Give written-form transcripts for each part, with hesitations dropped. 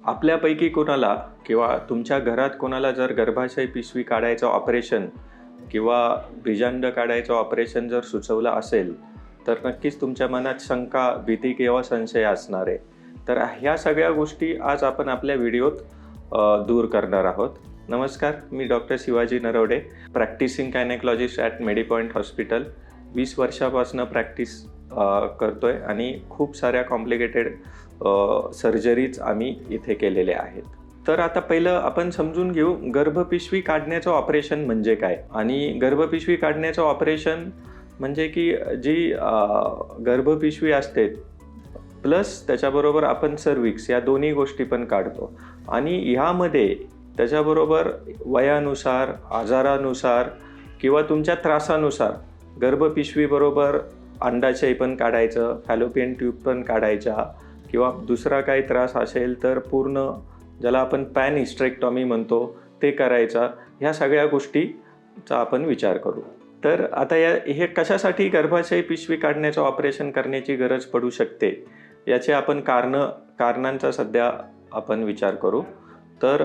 आपल्यापैकी कोणाला किंवा तुमच्या घरात कोणाला जर गर्भाशय पिशवी काढायचं ऑपरेशन किंवा बीजांड काढायचं ऑपरेशन जर सुचवलं असेल तर नक्कीच तुमच्या मनात शंका, भीती किंवा संशय असणार आहे. तर ह्या सगळ्या गोष्टी आज आपण आपल्या व्हिडिओत दूर करणार आहोत. नमस्कार, मी doctor Shivaji Narwade, practising gynaecologist at Medipoint hospital. 20 वर्षापासून प्रॅक्टिस करतोय आणि खूप साऱ्या कॉम्प्लिकेटेड सर्जरीज आम्ही इथे केलेल्या आहेत. तर आता पहिलं आपण समजून घेऊ गर्भपिशवी काढण्याचं ऑपरेशन म्हणजे काय. आणि गर्भपिशवी काढण्याचं ऑपरेशन म्हणजे की जी गर्भपिशवी असते प्लस त्याच्याबरोबर आपण सर्विक्स या दोन्ही गोष्टी पण काढतो. आणि ह्यामध्ये त्याच्याबरोबर वयानुसार, आजारानुसार किंवा तुमच्या त्रासानुसार गर्भपिशवीबरोबर अंडाशय पण काढायचं, फॅलोपियन ट्यूब पण काढायच्या किंवा दुसरा काही त्रास असेल तर पूर्ण ज्याला आपण पॅन हिस्टेरेक्टॉमी म्हणतो ते करायचा. ह्या सगळ्या गोष्टीचा आपण विचार करू. तर आता हे कशासाठी गर्भाशय पिशवी काढण्याचं ऑपरेशन करण्याची गरज पडू शकते याचे आपण कारणांचा सध्या आपण विचार करू. तर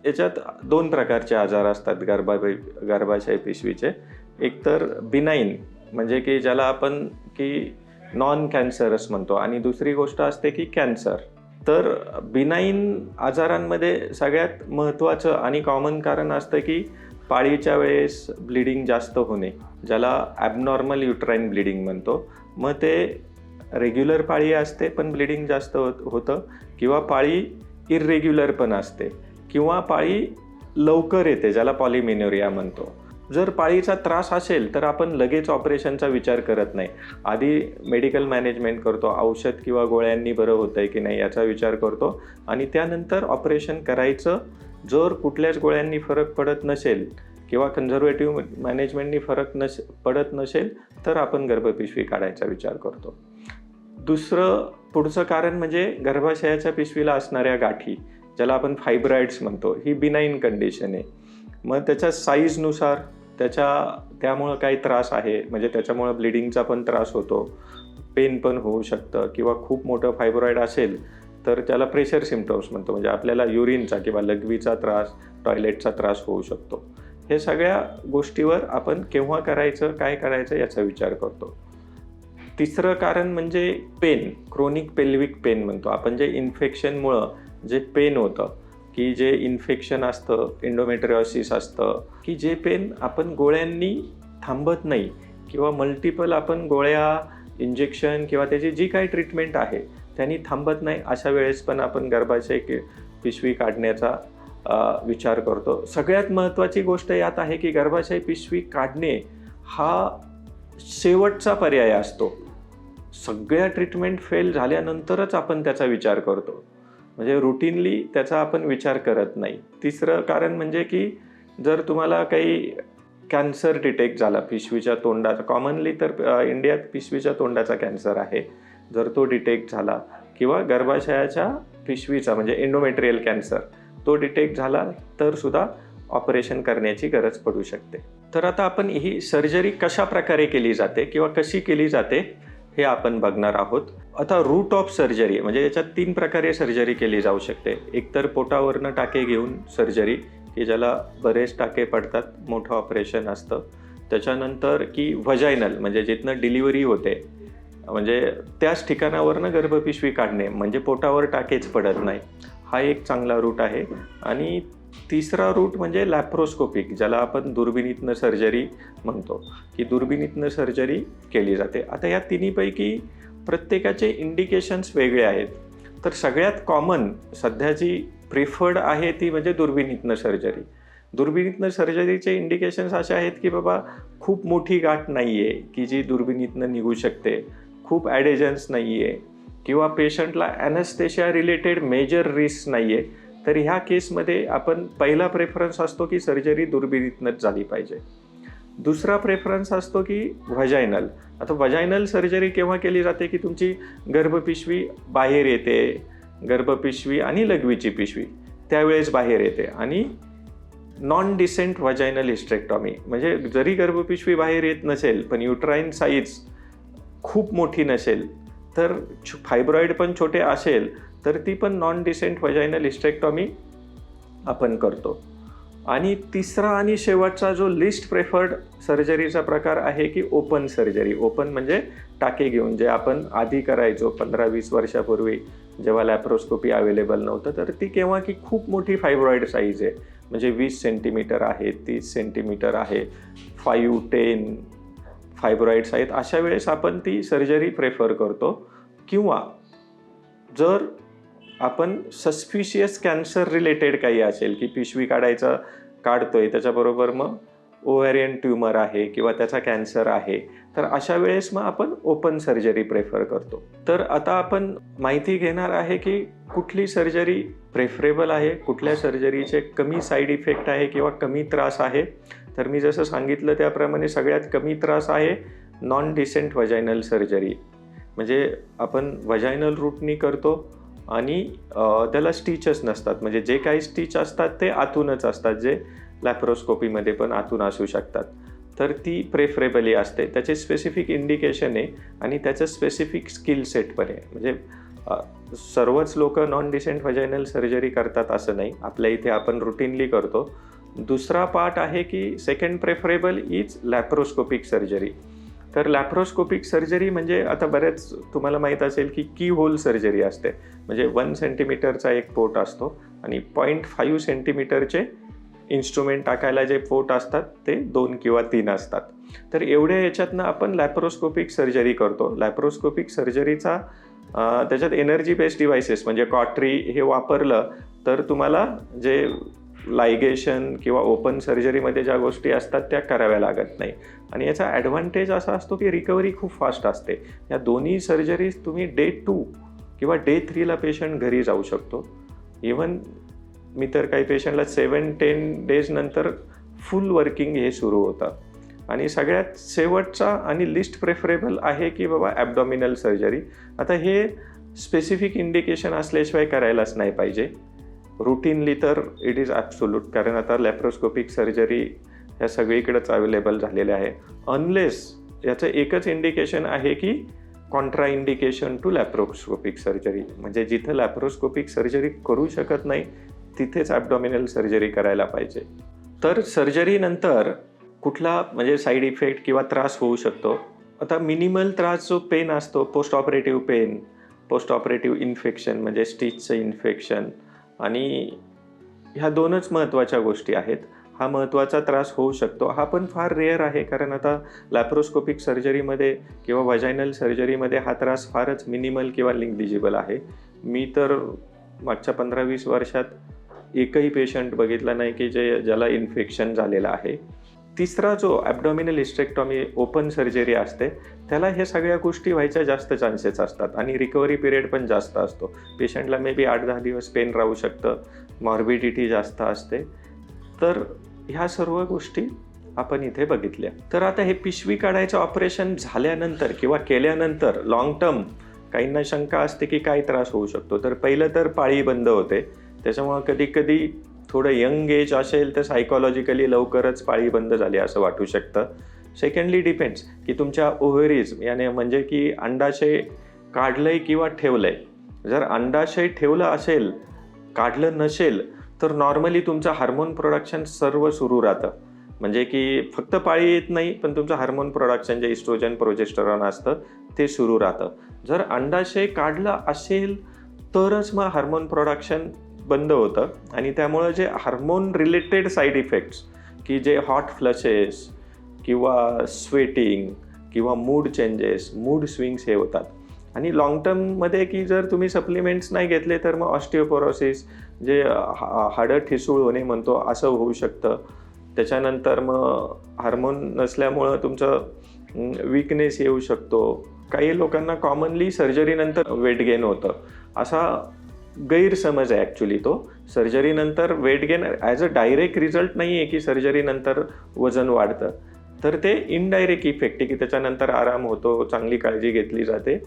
याच्यात 2 प्रकारचे आजार असतात गर्भाशय पिशवीचे. एक तर बिनाईन म्हणजे की ज्याला आपण की नॉन कॅन्सरस म्हणतो आणि दुसरी गोष्ट असते की कॅन्सर. तर बिनाईन आजारांमध्ये सगळ्यात महत्त्वाचं आणि कॉमन कारण असतं की पाळीच्या वेळेस ब्लिडिंग जास्त होणे, ज्याला ॲबनॉर्मल युट्राईन ब्लिडिंग म्हणतो. मग ते रेग्युलर पाळी असते पण ब्लिडिंग जास्त होतं किंवा पाळी इर्रेग्युलर पण असते किंवा पाळी लवकर येते ज्याला पॉलिमेनोरिया म्हणतो. जर पाळीचा त्रास असेल तर आपण लगेच ऑपरेशनचा विचार करत नाही. आधी मेडिकल मॅनेजमेंट करतो, औषध किंवा गोळ्यांनी बरं होतं आहे की नाही याचा विचार करतो आणि त्यानंतर ऑपरेशन करायचं. जर कुठल्याच गोळ्यांनी फरक पडत नसेल किंवा कन्झर्वेटिव्ह मॅनेजमेंटनी फरक पडत नसेल तर आपण गर्भपिशवी काढायचा विचार करतो. पुढचं कारण म्हणजे गर्भाशयाच्या पिशवीला असणाऱ्या गाठी, ज्याला आपण फायब्रॉइड्स म्हणतो. ही बिनाईन कंडिशन आहे. मग त्याच्या साईजनुसार त्यामुळं काही त्रास आहे, म्हणजे त्याच्यामुळं ब्लिडिंगचा पण त्रास होतो, पेन पण होऊ शकतं किंवा खूप मोठं फायब्रॉइड असेल तर त्याला प्रेशर सिम्पटम्स म्हणतो, म्हणजे आपल्याला युरिनचा किंवा लघवीचा त्रास, टॉयलेटचा त्रास होऊ शकतो. हे सगळ्या गोष्टीवर आपण केव्हा करायचं, काय करायचं याचा विचार करतो. तिसरं कारण म्हणजे पेन, क्रोनिक पेल्विक पेन म्हणतो आपण. जे इन्फेक्शनमुळं जे पेन होतं की जे इन्फेक्शन असतं, एंडोमेट्रिओसिस असतं की जे पेन आपण गोळ्यांनी थांबत नाही किंवा मल्टिपल आपण गोळ्या, इंजेक्शन किंवा त्याची जी काही ट्रीटमेंट आहे त्यांनी थांबत नाही, अशा वेळेस पण आपण गर्भाशय पिशवी काढण्याचा विचार करतो. सगळ्यात महत्त्वाची गोष्ट यात आहे की गर्भाशय पिशवी काढणे हा शेवटचा पर्याय असतो. सगळ्या ट्रीटमेंट फेल झाल्यानंतरच आपण त्याचा विचार करतो, म्हणजे रुटीनली त्याचा आपण विचार करत नाही. तिसरं कारण म्हणजे की जर तुम्हाला काही कॅन्सर डिटेक्ट झाला पिशवीच्या तोंडाचा, कॉमनली तर इंडियात पिशवीच्या तोंडाचा कॅन्सर आहे, जर तो डिटेक्ट झाला किंवा गर्भाशयाच्या पिशवीचा म्हणजे एंडोमेट्रियल कॅन्सर तो डिटेक्ट झाला तर सुद्धा ऑपरेशन करण्याची गरज पडू शकते. तर आता आपण ही सर्जरी कशा प्रकारे केली जाते किंवा कशी केली जाते हे आपण बघणार आहोत. आता रूट ऑफ सर्जरी म्हणजे याच्यात 3 प्रकारे सर्जरी केली जाऊ शकते. एक तर पोटावरनं टाके घेऊन सर्जरी की ज्याला बरेच टाके पडतात, मोठं ऑपरेशन असतं. त्याच्यानंतर की व्हजायनल म्हणजे जिथनं डिलिव्हरी होते, म्हणजे त्याच ठिकाणावरनं गर्भपिशवी काढणे, म्हणजे पोटावर टाकेच पडत नाही. हा एक चांगला रूट आहे. आणि तिसरा रूट म्हणजे लॅप्रोस्कोपिक, ज्याला आपण दुर्बिणीतनं सर्जरी म्हणतो की दुर्बिणीतनं सर्जरी केली जाते. आता या तिन्हीपैकी प्रत्येकाचे इंडिकेशन्स वेगळे आहेत. तर सगळ्यात कॉमन सध्या जी प्रिफर्ड आहे ती म्हणजे दुर्बिणीतनं सर्जरी. दुर्बिणीतनं सर्जरीचे इंडिकेशन्स असे आहेत की बाबा खूप मोठी गाठ नाही आहे की जी दुर्बिणीतनं निघू शकते, खूप ॲडेजन्स नाही आहे किंवा पेशंटला ॲनेस्थेशिया रिलेटेड मेजर रिस्क नाही आहे. तर ह्या केसमध्ये आपण पहिला प्रेफरन्स असतो की सर्जरी दुर्बिणीतनंच झाली पाहिजे. दुसरा प्रेफरन्स असतो की व्हजायनल. आता व्हजायनल सर्जरी केव्हा केली जाते की तुमची गर्भपिशवी बाहेर येते, गर्भपिशवी आणि लघवीची पिशवी त्यावेळेस बाहेर येते. आणि नॉन डिसेंट व्हजायनल हिस्टेरेक्टॉमी म्हणजे जरी गर्भपिशवी बाहेर येत नसेल पण युट्राईन साईज खूप मोठी नसेल तर फायब्रॉईड पण छोटे असेल तर ती पण नॉन डिसेंट व्हजायनल हिस्टेक्टॉमी आपण करतो. आणि तिसरा आणि शेवटचा जो लिस्ट प्रेफर्ड सर्जरीचा प्रकार आहे की ओपन सर्जरी. ओपन म्हणजे टाके घेऊन, जे आपण आधी करायचो 15-20 वर्षापूर्वी जेव्हा लॅप्रोस्कोपी अवेलेबल नव्हतं. तर ती केव्हा की खूप मोठी फायब्रॉईड साईज आहे, म्हणजे 20 सेंटीमीटर आहे, 30 सेंटीमीटर आहे, 5-10 फायब्रॉईड्स आहेत. अशा वेळेस आपण ती सर्जरी प्रेफर करतो. किंवा जर आपण सस्पिशियस कॅन्सर रिलेटेड काही असेल की पिशवी काढतोय, त्याच्याबरोबर मग ओव्हॅरियन ट्यूमर आहे किंवा त्याचा कॅन्सर आहे, तर अशा वेळेस मग आपण ओपन सर्जरी प्रेफर करतो. तर आता आपण माहिती घेणार आहे की कुठली सर्जरी प्रेफरेबल आहे, कुठल्या सर्जरीचे कमी साईड इफेक्ट आहे किंवा कमी त्रास आहे. तर मी जसं सांगितलं त्याप्रमाणे सगळ्यात कमी त्रास आहे नॉन डिसेंट व्हजायनल सर्जरी, म्हणजे आपण व्हजायनल रूटनी करतो आणि त्याला स्टिचेस नसतात, म्हणजे जे काही स्टिच असतात ते आतूनच असतात, जे लॅप्रोस्कोपीमध्ये पण आतून असू शकतात. तर ती प्रेफरेबली असते. त्याचे स्पेसिफिक इंडिकेशन आहे आणि त्याचं स्पेसिफिक स्किल सेट पण आहे. म्हणजे सर्वच लोक नॉन डिसेंट व्हजायनल सर्जरी करतात असं नाही, आपल्या इथे आपण रुटीनली करतो. दुसरा पार्ट आहे की second preferable is laparoscopic surgery. तर लॅप्रोस्कोपिक सर्जरी म्हणजे आता बऱ्याच तुम्हाला माहीत असेल की की होल सर्जरी असते, म्हणजे 1 सेंटीमीटरचा एक पोट असतो आणि 0.5 सेंटीमीटरचे इन्स्ट्रुमेंट टाकायला जे पोट असतात ते 2 किंवा 3 असतात. तर एवढ्या याच्यातनं आपण लॅप्रोस्कोपिक सर्जरी करतो. लॅप्रोस्कोपिक सर्जरीचा त्याच्यात एनर्जी बेस्ड डिव्हायसेस म्हणजे कॉटरी हे वापरलं तर तुम्हाला जे लायगेशन किंवा ओपन सर्जरीमध्ये ज्या गोष्टी असतात त्या कराव्या लागत नाही. आणि याचा ॲडव्हान्टेज असा असतो की रिकव्हरी खूप फास्ट असते. या दोन्ही सर्जरीज तुम्ही डे 2 किंवा डे 3ला पेशंट घरी जाऊ शकतो. इवन मी तर काही पेशंटला 7-10 डेज नंतर फुल वर्किंग हे सुरू होतं. आणि सगळ्यात शेवटचा आणि लिस्ट प्रेफरेबल आहे की बाबा ॲबडॉमिनल सर्जरी. आता हे स्पेसिफिक इंडिकेशन असल्याशिवाय करायलाच नाही पाहिजे. रुटीनली तर इट इज ॲब्सोल्यूट, कारण आता लॅप्रोस्कोपिक सर्जरी ह्या सगळीकडेच अवेलेबल झालेल्या आहे. अनलेस याचं एकच इंडिकेशन आहे की contraindication to laparoscopic surgery, म्हणजे जिथं लॅप्रोस्कोपिक सर्जरी करू शकत नाही तिथेच ॲबडॉमिनल सर्जरी करायला पाहिजे. तर सर्जरीनंतर कुठला म्हणजे साईड इफेक्ट किंवा त्रास होऊ शकतो. आता मिनिमल त्रास जो पेन असतो, post operative pain, post operative infection म्हणजे स्टिचचं इन्फेक्शन, आणि ह्या 2च महत्त्वाच्या गोष्टी आहेत. हा महत्त्वाचा त्रास होऊ शकतो. हा पण फार रेअर आहे, कारण आता लॅप्रोस्कोपिक सर्जरीमध्ये किंवा व्हजायनल सर्जरीमध्ये हा त्रास फारच मिनिमल किंवा निग्लिजिबल आहे. मी तर मागच्या 15-20 वर्षात एकही पेशंट बघितला नाही की ज्याला इन्फेक्शन झालेलं आहे. तिसरा जो ॲबडॉमिनल हिस्टेक्टॉमी ओपन सर्जरी असते त्याला हे सगळ्या गोष्टी व्हायच्या जास्त चान्सेस असतात आणि रिकव्हरी पिरियड पण जास्त असतो. पेशंटला मे बी 8-10 दिवस पेन राहू शकतं, मॉर्बिडिटी जास्त असते. तर ह्या सर्व गोष्टी आपण इथे बघितल्या. तर आता हे पिशवी काढायचं ऑपरेशन झाल्यानंतर किंवा केल्यानंतर लॉंग टर्म काहींना शंका असते की काय त्रास होऊ शकतो. तर पहिलं तर पाळी बंद होते, त्याच्यामुळं कधी थोडं यंग एज असेल तर सायकोलॉजिकली लवकरच पाळी बंद झाली असं वाटू शकतं. सेकंडली डिपेंड्स की तुमच्या ओव्हरीज याने म्हणजे की अंडाशय काढलंय किंवा ठेवलंय. जर अंडाशय ठेवलं असेल, काढलं नसेल, तर नॉर्मली तुमचं हार्मोन प्रोडक्शन सर्व सुरू राहतं. म्हणजे की फक्त पाळी येत नाही, पण तुमचं हार्मोन प्रोडक्शन जे इस्ट्रोजन प्रोजेस्टेरॉन असतं ते सुरू राहतं. जर अंडाशय काढलं असेल तरच मग हार्मोन प्रोडक्शन बंद होतं आणि त्यामुळं जे हार्मोन रिलेटेड साईड इफेक्ट्स की जे हॉट फ्लशेस किंवा स्वेटिंग किंवा मूड चेंजेस, मूड स्विंग्स हे होतात. आणि लॉंग टर्ममध्ये की जर तुम्ही सप्लिमेंट्स नाही घेतले तर मग ऑस्टिओपोरोसिस जे हाडं ठिसूळ होणे म्हणतो असं होऊ शकतं. त्याच्यानंतर मग हार्मोन नसल्यामुळं तुमचं विकनेस येऊ शकतो. काही लोकांना कॉमनली सर्जरीनंतर वेट गेन होतं, असा गैरसमज आहे ॲक्च्युली तो. सर्जरीनंतर weight gain as a direct result नाही आहे की सर्जरीनंतर वजन वाढतं, तर ते इनडायरेक्ट इफेक्ट आहे की त्याच्यानंतर आराम होतो, चांगली काळजी घेतली जाते,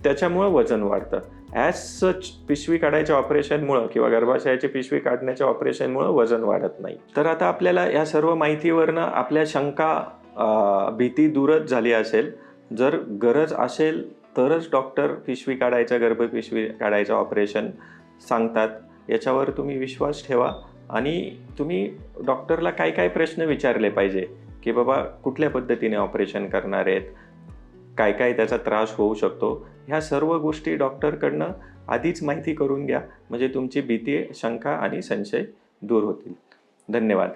त्याच्यामुळं वजन वाढतं. ॲज सच पिशवी काढायच्या ऑपरेशनमुळं किंवा गर्भाशयाची पिशवी काढण्याच्या ऑपरेशनमुळं वजन वाढत नाही. तर आता आपल्याला या सर्व माहितीवरनं आपल्या शंका भीती दूरच झाली असेल. जर गरज असेल तरच डॉक्टर पिशवी काढायचं, गर्भपिशवी काढायचं ऑपरेशन सांगतात. याच्यावर तुम्ही विश्वास ठेवा आणि तुम्ही डॉक्टरला काय काय प्रश्न विचारले पाहिजे की बाबा कुठल्या पद्धतीने ऑपरेशन करणार आहेत, काय काय त्याचा त्रास होऊ शकतो, ह्या सर्व गोष्टी डॉक्टरकडनं आधीच माहिती करून घ्या. म्हणजे तुमची भीती, शंका आणि संशय दूर होतील. धन्यवाद.